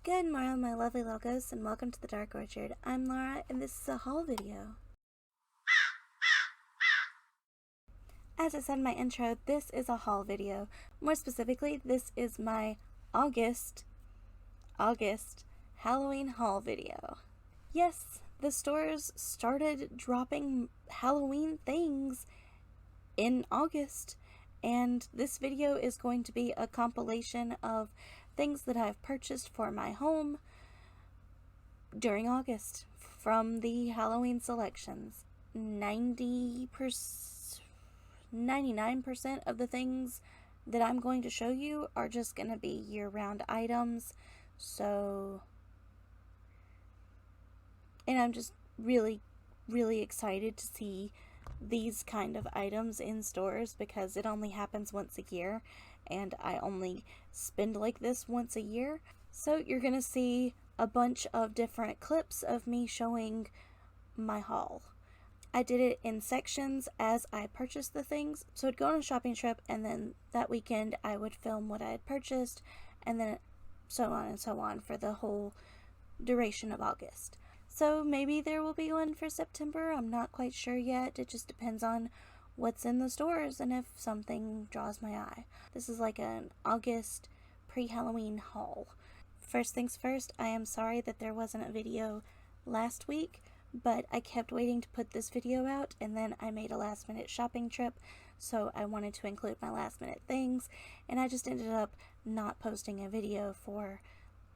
Good morning, my lovely little ghosts, and welcome to the Dark Orchard. I'm Laura, and this is a haul video. As I said in my intro, this is a haul video. More specifically, this is my August Halloween haul video. Yes, the stores started dropping Halloween things in August, and this video is going to be a compilation of things that I've purchased for my home during August from the Halloween selections. 99% of the things that I'm going to show you are just going to be year-round items. And I'm just really excited to see these kind of items in stores because it only happens once a year and I only spend like this once a year. So you're gonna see a bunch of different clips of me showing my haul. I did it in sections as I purchased the things. So I'd go on a shopping trip and then that weekend I would film what I had purchased and then so on and so on for the whole duration of August. So maybe there will be one for September. I'm not quite sure yet. It just depends on what's in the stores and if something draws my eye. This is like an August pre-Halloween haul. First things first, I am sorry that there wasn't a video last week, but I kept waiting to put this video out and then I made a last minute shopping trip, so I wanted to include my last minute things and I just ended up not posting a video for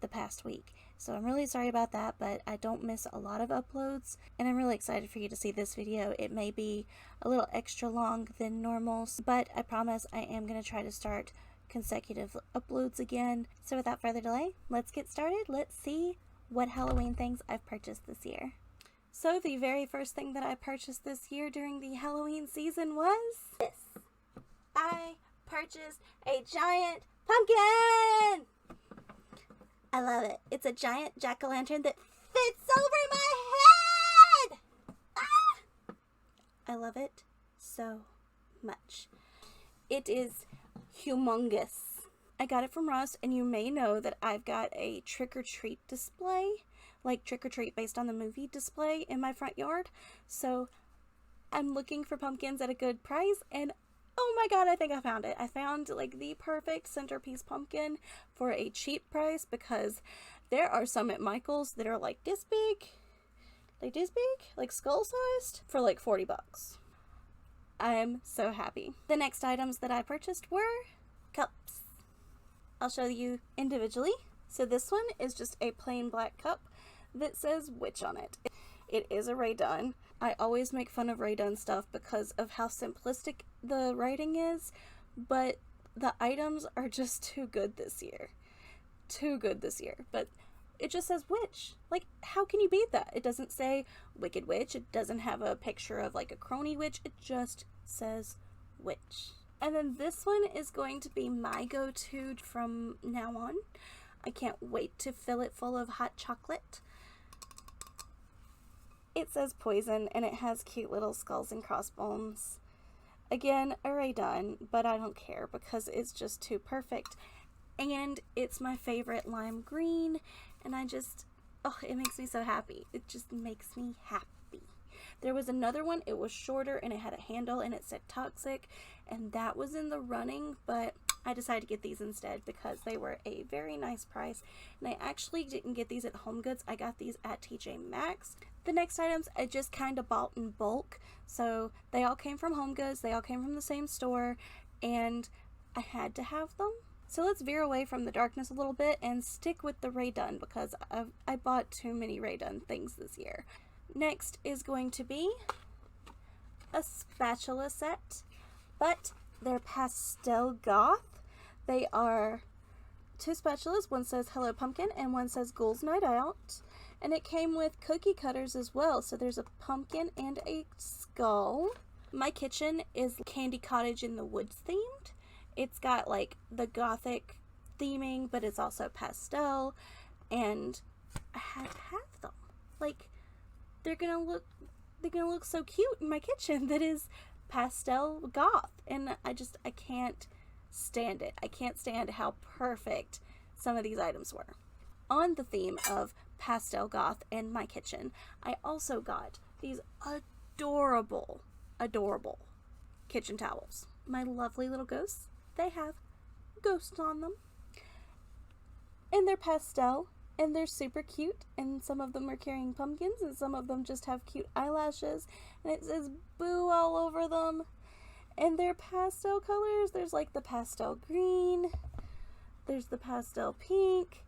the past week. So I'm really sorry about that, but I don't miss a lot of uploads and I'm really excited for you to see this video. It may be a little extra long than normal, but I promise I am going to try to start consecutive uploads again. So without further delay, let's get started. Let's see what Halloween things I've purchased this year. So the very first thing that I purchased this year during the Halloween season was this. I purchased a giant pumpkin! I love it. It's a giant jack-o'-lantern that fits over my head! Ah! I love it so much. It is humongous. I got it from Ross, and you may know that I've got a trick-or-treat display, like trick-or-treat based on the movie display in my front yard. So I'm looking for pumpkins at a good price, and oh my god, I think I found it. I found like the perfect centerpiece pumpkin for a cheap price because there are some at Michael's that are like this big, like skull sized for like 40 bucks. I'm so happy. The next items that I purchased were cups. I'll show you individually. So this one is just a plain black cup that says witch on it. It is a Ray Dunn. I always make fun of Ray Dunn stuff because of how simplistic the writing is, but the items are just too good this year. But it just says witch. Like, how can you beat that? It doesn't say wicked witch. It doesn't have a picture of like a crony witch. It just says witch. And then this one is going to be my go-to from now on. I can't wait to fill it full of hot chocolate. It says poison and it has cute little skulls and crossbones. Again, a Ray Dunn, but I don't care because it's just too perfect. And it's my favorite lime green and it makes me so happy. It just makes me happy. There was another one, it was shorter and it had a handle and it said toxic, and that was in the running, but I decided to get these instead because they were a very nice price. And I actually didn't get these at Home Goods. I got these at TJ Maxx. The next items I just kind of bought in bulk. So they all came from Home Goods. They all came from the same store and I had to have them. So let's veer away from the darkness a little bit and stick with the Ray Dunn because I bought too many Ray Dunn things this year. Next is going to be a spatula set, but they're pastel goth. They are two spatulas. One says Hello Pumpkin and one says Ghouls Night Out. And it came with cookie cutters as well. So there's a pumpkin and a skull. My kitchen is Candy Cottage in the Woods themed. It's got like the gothic theming, but it's also pastel. And I had to have them. Like, they're gonna look so cute in my kitchen that is pastel goth. And I can't stand it. I can't stand how perfect some of these items were. on the theme of pastel goth and my kitchen, I also got these adorable kitchen towels. My lovely little ghosts, they have ghosts on them. And they're pastel, and they're super cute, and some of them are carrying pumpkins, and some of them just have cute eyelashes, and it says boo all over them. And they're pastel colors. There's like the pastel green, there's the pastel pink,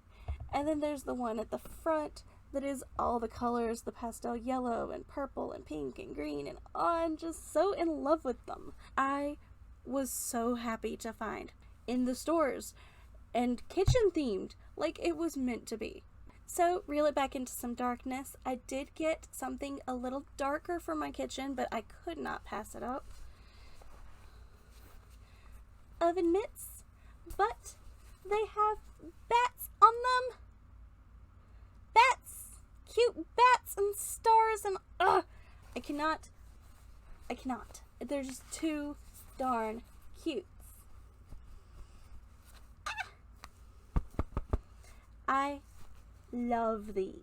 and then there's the one at the front that is all the colors, the pastel yellow and purple and pink and green, and I'm just so in love with them. I was so happy to find in the stores and kitchen themed, like it was meant to be. So reel it back into some darkness. I did get something a little darker for my kitchen, but I could not pass it up. Oven mitts, but they have bats on them. Bats! Cute bats and stars and I cannot. They're just too darn cute. I love these.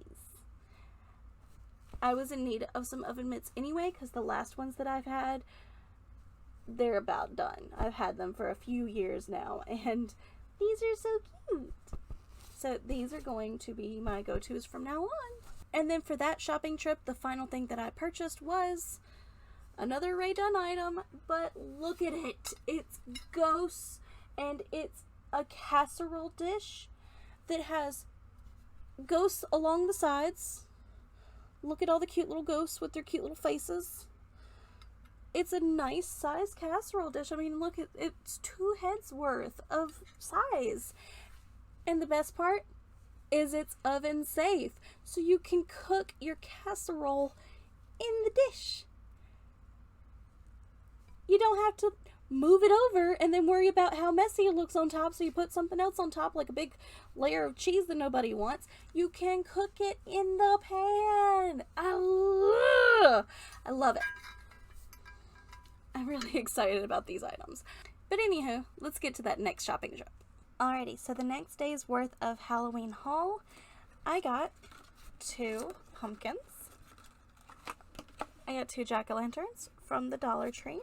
I was in need of some oven mitts anyway, because the last ones that I've had, they're about done. I've had them for a few years now, and these are so cute. So these are going to be my go-tos from now on. And then for that shopping trip, the final thing that I purchased was another Ray Dunn item, but look at it. It's ghosts, and it's a casserole dish that has ghosts along the sides. Look at all the cute little ghosts with their cute little faces. It's a nice size casserole dish. I mean, look, it's 2 heads worth of size. And the best part is it's oven safe. So you can cook your casserole in the dish. You don't have to move it over and then worry about how messy it looks on top, so you put something else on top, like a big layer of cheese that nobody wants. You can cook it in the pan. I love it. I'm really excited about these items. But anywho, let's get to that next shopping trip. Alrighty, so the next day's worth of Halloween haul, I got 2 pumpkins. I got 2 jack-o'-lanterns from the Dollar Tree.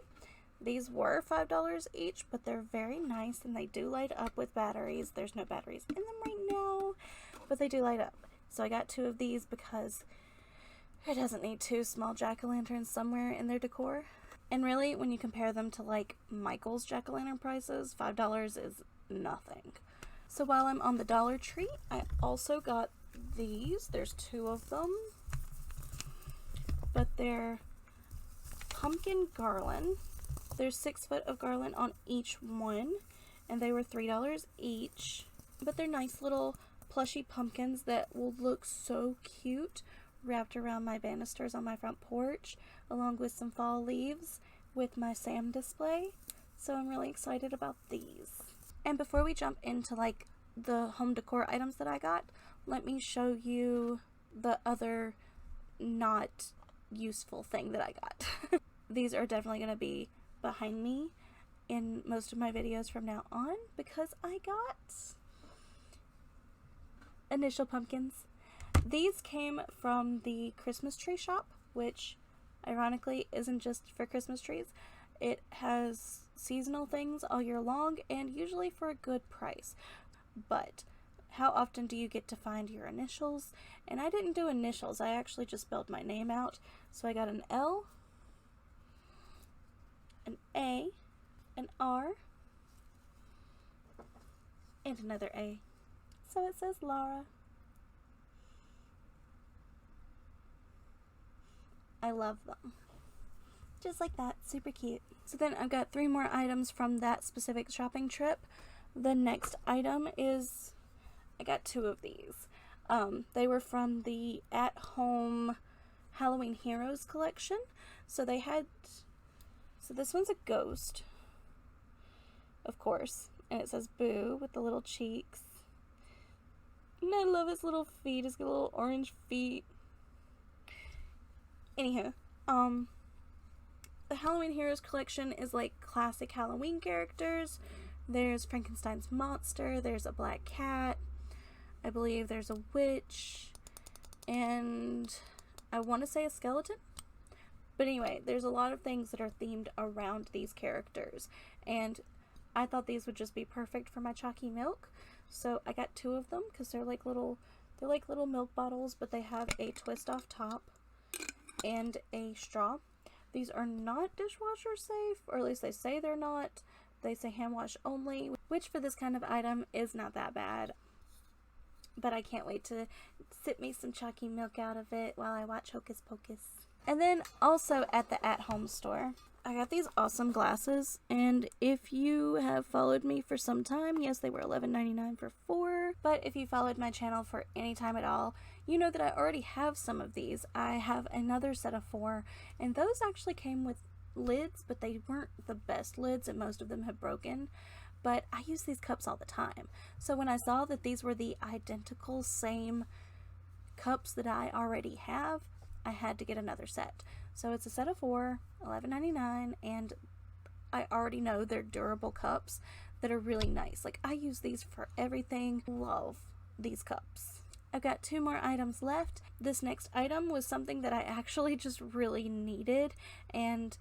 These were $5 each, but they're very nice, and they do light up with batteries. There's no batteries in them right now, but they do light up. So I got 2 of these because who doesn't need 2 small jack-o'-lanterns somewhere in their decor? And really, when you compare them to like Michael's jack-o'-lantern prices, $5 is nothing. So while I'm on the Dollar Tree, I also got these. There's 2 of them, but they're pumpkin garland. There's 6 foot of garland on each one, and they were $3 each. But they're nice little plushy pumpkins that will look so cute wrapped around my banisters on my front porch, along with some fall leaves with my Sam display. So I'm really excited about these. And before we jump into like the home decor items that I got, let me show you the other not useful thing that I got. These are definitely going to be behind me in most of my videos from now on, because I got initial pumpkins. These came from the Christmas tree shop, which ironically isn't just for Christmas trees. It has seasonal things all year long, and usually for a good price. But how often do you get to find your initials? And I didn't do initials, I actually just spelled my name out. So I got an L, an A, an R, and another A. So it says Laura. I love them. Just like that, super cute. So then I've got 3 more items from that specific shopping trip. The next item is, I got 2 of these. They were from the At Home Halloween Heroes collection. So they had, so this one's a ghost, of course, and it says boo with the little cheeks. And I love his little feet, his little orange feet. Anywho, the Halloween Heroes collection is like classic Halloween characters. There's Frankenstein's monster, there's a black cat, I believe there's a witch, and I want to say a skeleton. But anyway, there's a lot of things that are themed around these characters, and I thought these would just be perfect for my chalky milk. So I got 2 of them because they're like little milk bottles, but they have a twist off top and a straw. These are not dishwasher safe, or at least they say they're not. They say hand wash only, which for this kind of item is not that bad. But I can't wait to sip me some chalky milk out of it while I watch Hocus Pocus. And then also at the at-home store, I got these awesome glasses, and if you have followed me for some time, yes, they were $11.99 for 4, but if you followed my channel for any time at all, you know that I already have some of these. I have another set of 4, and those actually came with lids, but they weren't the best lids, and most of them have broken. But I use these cups all the time, so when I saw that these were the identical same cups that I already have, I had to get another set. So it's a set of 4, $11.99, and I already know they're durable cups that are really nice. Like, I use these for everything. Love these cups. I've got 2 more items left. This next item was something that I actually just really needed, and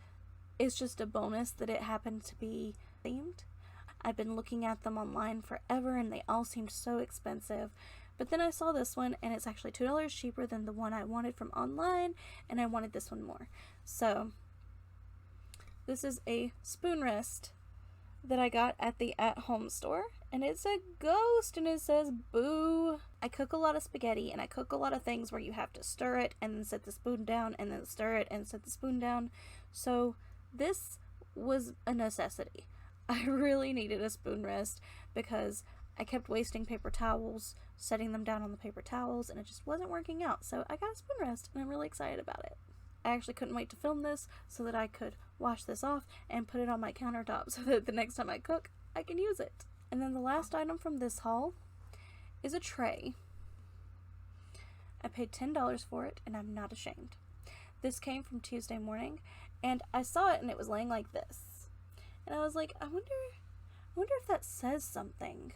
it's just a bonus that it happened to be themed. I've been looking at them online forever, and they all seemed so expensive. But then I saw this one, and it's actually $2 cheaper than the one I wanted from online, and I wanted this one more. So, this is a spoon rest that I got at the at-home store, and it's a ghost, and it says boo. I cook a lot of spaghetti, and I cook a lot of things where you have to stir it, and then set the spoon down, and then stir it, and set the spoon down. So, this was a necessity. I really needed a spoon rest because I kept wasting paper towels, setting them down on the paper towels, and it just wasn't working out. So I got a spoon rest, and I'm really excited about it. I actually couldn't wait to film this so that I could wash this off and put it on my countertop so that the next time I cook, I can use it. And then the last item from this haul is a tray. I paid $10 for it, and I'm not ashamed. This came from Tuesday Morning, and I saw it, and it was laying like this. And I was like, I wonder if that says something.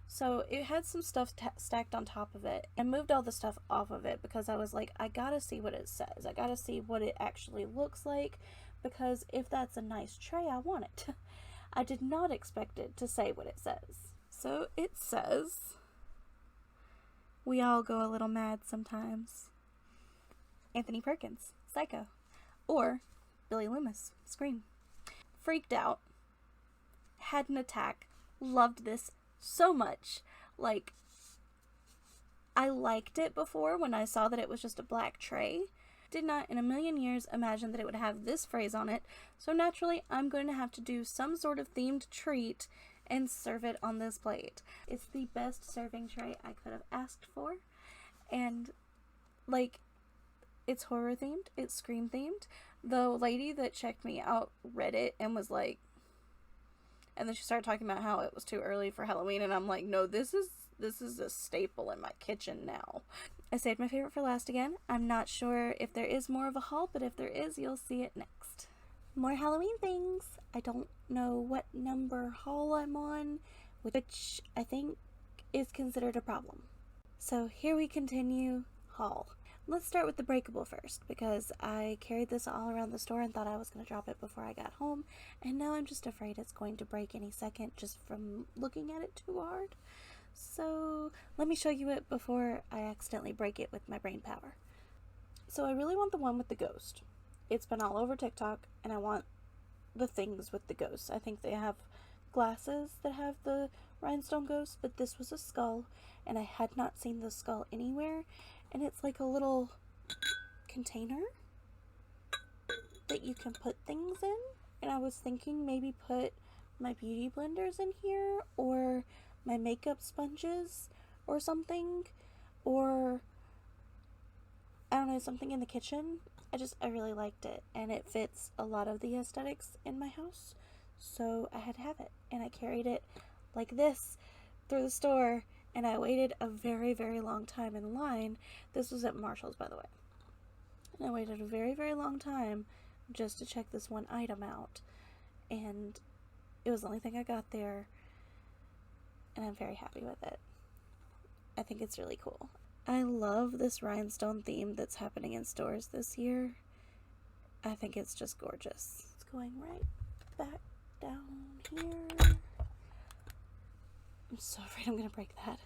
So it had some stuff stacked on top of it. I moved all the stuff off of it because I was like, I gotta see what it says. I gotta see what it actually looks like, because if that's a nice tray, I want it. I did not expect it to say what it says. So it says, we all go a little mad sometimes. Anthony Perkins, Psycho. Or Billy Loomis, Scream. Freaked out, had an attack, loved this so much. Like, I liked it before when I saw that it was just a black tray. Did not in a million years imagine that it would have this phrase on it, so naturally I'm going to have to do some sort of themed treat and serve it on this plate. It's the best serving tray I could have asked for, and like, it's horror themed, it's Scream themed. The lady that checked me out read it and was like, and then she started talking about how it was too early for Halloween, and I'm like, no, this is a staple in my kitchen now. I saved my favorite for last again. I'm not sure if there is more of a haul, but if there is, you'll see it next. More Halloween things. I don't know what number haul I'm on, which I think is considered a problem. So here we continue haul. Let's start with the breakable first, because I carried this all around the store and thought I was going to drop it before I got home, and now I'm just afraid it's going to break any second just from looking at it too hard. So let me show you it before I accidentally break it with my brain power. So I really want the one with the ghost. It's been all over TikTok, and I want the things with the ghosts. I think they have glasses that have the rhinestone ghost, but this was a skull, and I had not seen the skull anywhere. And it's like a little container that you can put things in. And I was thinking maybe put my beauty blenders in here, or my makeup sponges or something, or I don't know, something in the kitchen. I really liked it, and it fits a lot of the aesthetics in my house, so I had to have it. And I carried it like this through the store, and I waited a very, very long time in line. This was at Marshall's, by the way. And I waited a very, very long time just to check this one item out. And it was the only thing I got there, and I'm very happy with it. I think it's really cool. I love this rhinestone theme that's happening in stores this year. I think it's just gorgeous. It's going right back down here. I'm so afraid I'm going to break that.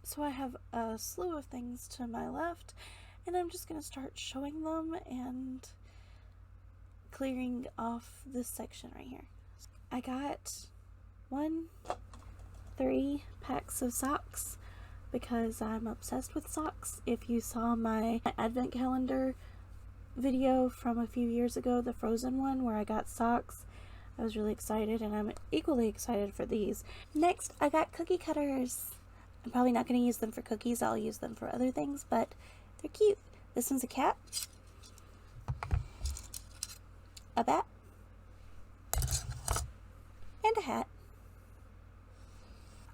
So I have a slew of things to my left, and I'm just going to start showing them and clearing off this section right here. I got 3 packs of socks because I'm obsessed with socks. If you saw my advent calendar video from a few years ago, the Frozen one where I got socks, I was really excited, and I'm equally excited for these. Next, I got cookie cutters. I'm probably not going to use them for cookies. I'll use them for other things, but they're cute. This one's a cat, a bat, and a hat.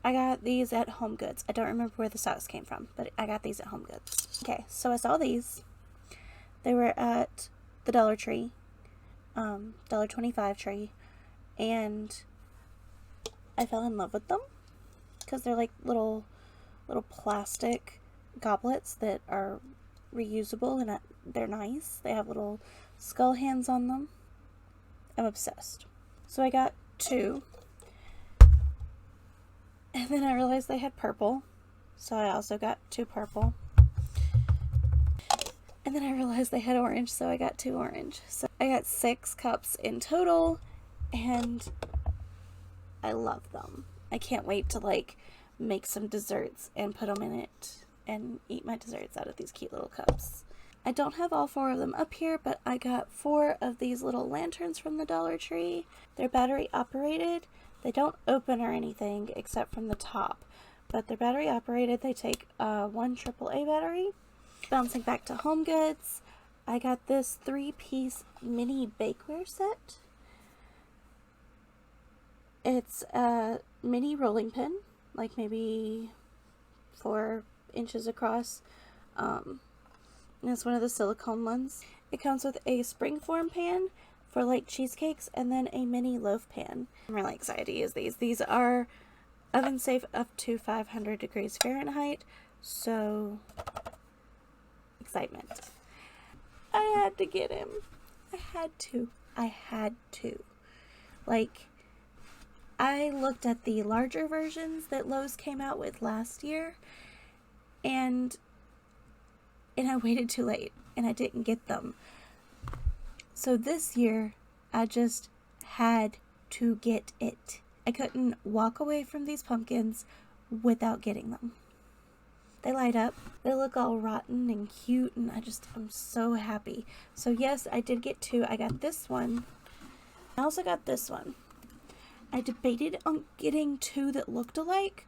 I got these at Home Goods. I don't remember where the socks came from, but I got these at Home Goods. Okay, so I saw these. They were at the Dollar Tree, $1.25 tree, and I fell in love with them because they're like little plastic goblets that are reusable, and they're nice. They have little skull hands on them. I'm obsessed. So I got 2. And then I realized they had purple, so I also got 2 purple. And then I realized they had orange, so I got 2 orange. So I got 6 cups in total, and I love them. I can't wait to like make some desserts and put them in it and eat my desserts out of these cute little cups. I don't have all 4 of them up here, but I got 4 of these little lanterns from the Dollar Tree. They're battery operated. They don't open or anything except from the top, but they're battery operated. They take 1 AAA battery. Bouncing back to Home Goods, I got this 3-piece mini bakeware set. It's a mini rolling pin, like maybe 4 inches across. And it's one of the silicone ones. It comes with a springform pan for like cheesecakes, and then a mini loaf pan. I'm really excited to use these. These are oven safe up to 500 degrees Fahrenheit, so excitement. I had to get him. I had to. Like, I looked at the larger versions that Lowe's came out with last year, and I waited too late, and I didn't get them. So this year, I just had to get it. I couldn't walk away from these pumpkins without getting them. They light up. They look all rotten and cute, and I'm so happy. So yes, I did get 2. I got this one. I also got this one. I debated on getting 2 that looked alike,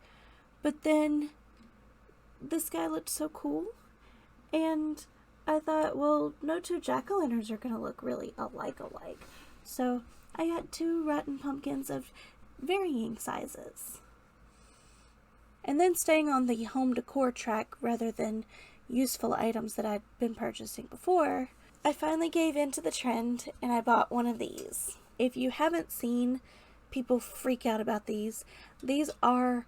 but then this guy looked so cool, and I thought, well, no 2 jack-o'-lanterns are going to look really alike. So I got 2 rotten pumpkins of varying sizes. And then staying on the home decor track rather than useful items that I'd been purchasing before, I finally gave in to the trend and I bought one of these. If you haven't seen people freak out about these are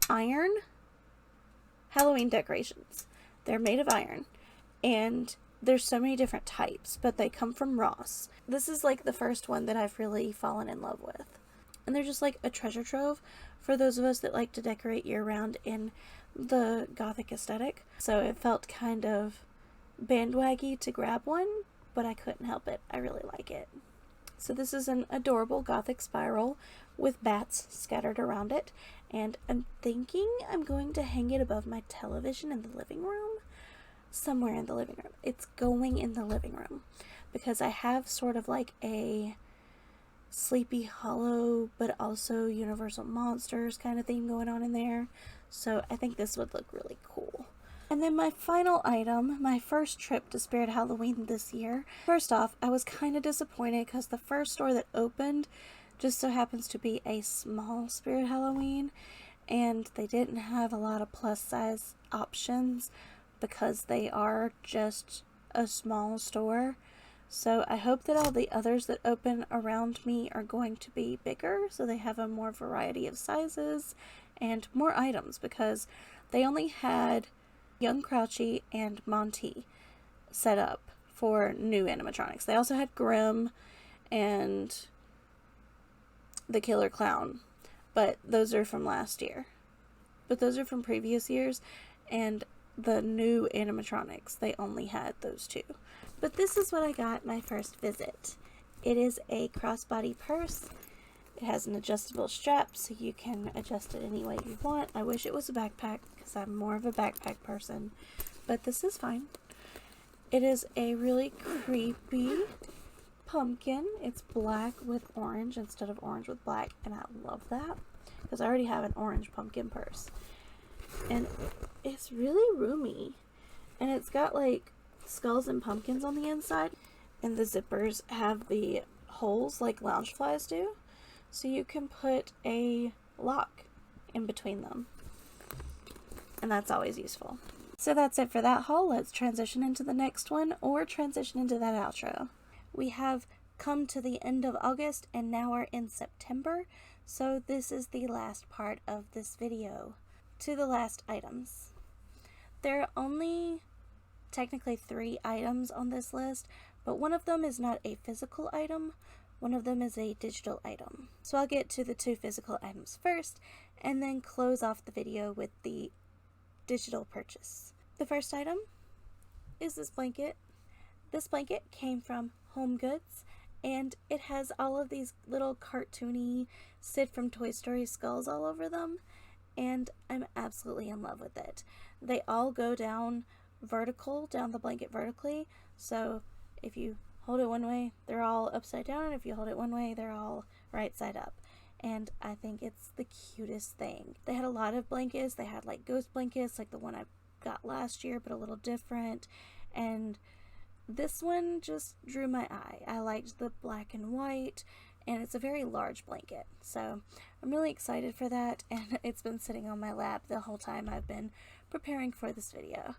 iron Halloween decorations. They're made of iron. And there's so many different types, but they come from Ross. This is like the first one that I've really fallen in love with. And they're just like a treasure trove for those of us that like to decorate year-round in the Gothic aesthetic. So it felt kind of bandwaggy to grab one, but I couldn't help it. I really like it. So this is an adorable Gothic spiral with bats scattered around it. And I'm thinking I'm going to hang it above my television in the living room. Somewhere in the living room. It's going in the living room because I have sort of like a Sleepy Hollow but also Universal Monsters kind of theme going on in there, so I think this would look really cool. And then my final item, my first trip to Spirit Halloween this year. First off, I was kind of disappointed because the first store that opened just so happens to be a small Spirit Halloween, and they didn't have a lot of plus size options because they are just a small store. So I hope that all the others that open around me are going to be bigger, so they have a more variety of sizes and more items, because They only had Young Crouchy and Monty set up for new animatronics. They also had Grimm and the Killer Clown, but those are from last year. But those are from previous years, and the new animatronics, they only had those two. But this is what I got my first visit. It is a crossbody purse. It has an adjustable strap, so you can adjust it any way you want. I wish it was a backpack, because I'm more of a backpack person, but this is fine. It is a really creepy pumpkin. It's black with orange instead of orange with black, and I love that, because I already have an orange pumpkin purse. And it's really roomy, and it's got like skulls and pumpkins on the inside, and the zippers have the holes like Loungeflies do, so you can put a lock in between them, and that's always useful. So that's it for that haul. Let's transition into the next one, or transition into that outro. We have come to the end of August, and now we're in September, so this is the last part of this video. To the last items. There are only technically 3 items on this list, but one of them is not a physical item, one of them is a digital item. So I'll get to the 2 physical items first, and then close off the video with the digital purchase. The first item is this blanket. This blanket came from Home Goods, and it has all of these little cartoony Sid from Toy Story skulls all over them, and I'm absolutely in love with it. They all go down vertical, down the blanket vertically, so if you hold it one way, they're all upside down, and if you hold it one way, they're all right side up. And I think it's the cutest thing. They had a lot of blankets. They had like ghost blankets, like the one I got last year, but a little different, and this one just drew my eye. I liked the black and white, and it's a very large blanket, so I'm really excited for that, and it's been sitting on my lap the whole time I've been preparing for this video.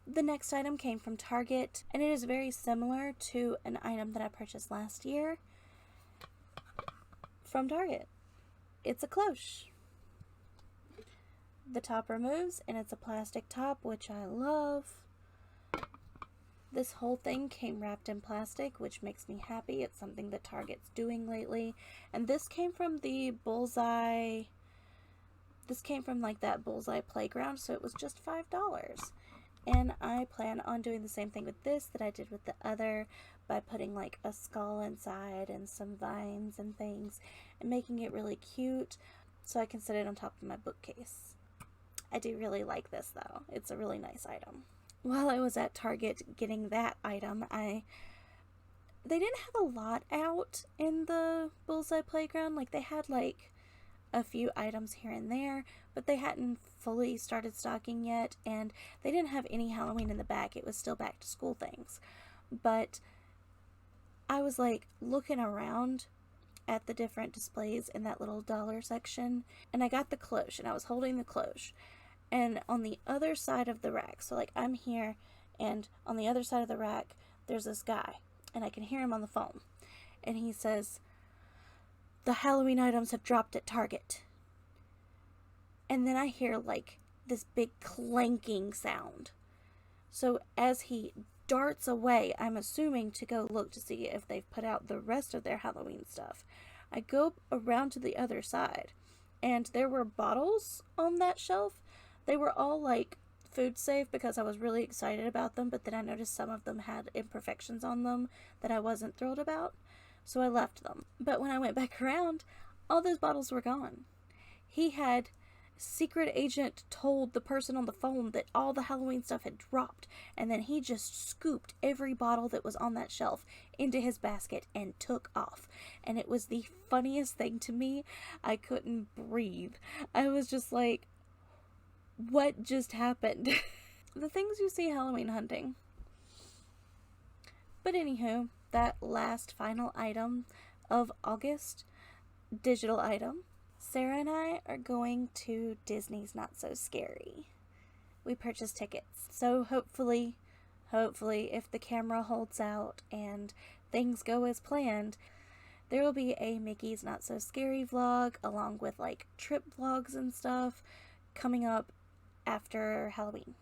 The next item came from Target, and it is very similar to an item that I purchased last year from Target. It's a cloche. The top removes, and it's a plastic top, which I love. This whole thing came wrapped in plastic, which makes me happy. It's something that Target's doing lately. And this came from the Bullseye. This came from like that Bullseye playground, so it was just $5. And I plan on doing the same thing with this that I did with the other, by putting like a skull inside and some vines and things, and making it really cute so I can set it on top of my bookcase. I do really like this though. It's a really nice item. While I was at Target getting that item, they didn't have a lot out in the Bullseye playground. Like, they had like a few items here and there, but they hadn't fully started stocking yet, and they didn't have any Halloween in the back. It was still back to school things. But I was like looking around at the different displays in that little dollar section, and I got the cloche, and I was holding the cloche. And on the other side of the rack, so like I'm here, and on the other side of the rack, there's this guy, and I can hear him on the phone. And he says, "The Halloween items have dropped at Target." And then I hear like this big clanking sound. So as he darts away, I'm assuming to go look to see if they've put out the rest of their Halloween stuff. I go around to the other side, and there were bottles on that shelf. They were all like food safe because I was really excited about them, but then I noticed some of them had imperfections on them that I wasn't thrilled about, so I left them. But when I went back around, all those bottles were gone. He had secret agent told the person on the phone that all the Halloween stuff had dropped, and then he just scooped every bottle that was on that shelf into his basket and took off. And it was the funniest thing to me. I couldn't breathe. I was just like, what just happened? The things you see Halloween hunting. But anywho, that last final item of August, digital item. Sarah and I are going to Disney's Not So Scary. We purchased tickets. So hopefully, if the camera holds out and things go as planned, there will be a Mickey's Not So Scary vlog along with like trip vlogs and stuff coming up after Halloween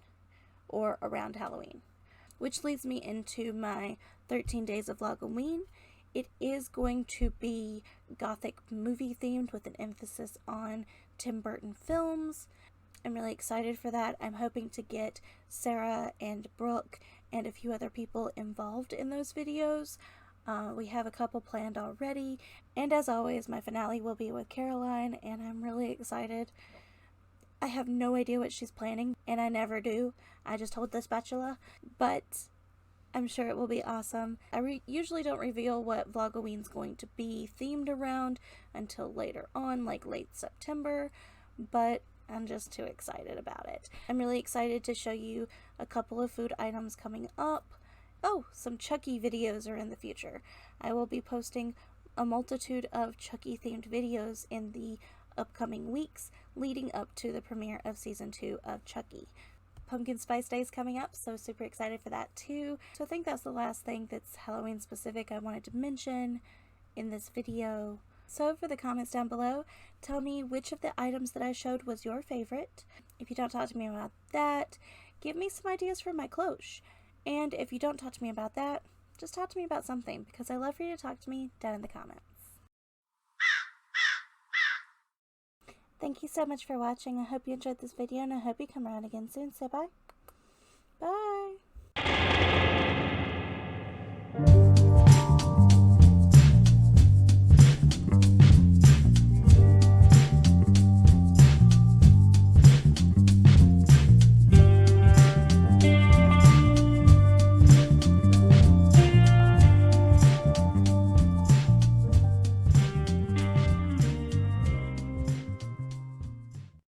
or around Halloween, which leads me into my 13 days of Vlogoween. It is going to be gothic movie themed with an emphasis on Tim Burton films. I'm really excited for that. I'm hoping to get Sarah and Brooke and a few other people involved in those videos. We have a couple planned already, and as always, my finale will be with Caroline, and I'm really excited. I have no idea what she's planning, and I never do. I just hold the spatula, but I'm sure it will be awesome. I usually don't reveal what Vlogoween's going to be themed around until later on, like late September, but I'm just too excited about it. I'm really excited to show you a couple of food items coming up. Oh, some Chucky videos are in the future. I will be posting a multitude of Chucky themed videos in the upcoming weeks leading up to the premiere of season 2 of Chucky. Pumpkin Spice Day is coming up, so super excited for that too. So I think that's the last thing that's Halloween specific I wanted to mention in this video. So for the comments down below, tell me which of the items that I showed was your favorite. If you don't talk to me about that, give me some ideas for my cloche. And if you don't talk to me about that, just talk to me about something, because I love for you to talk to me down in the comments. Thank you so much for watching. I hope you enjoyed this video, and I hope you come around again soon. So bye. Bye.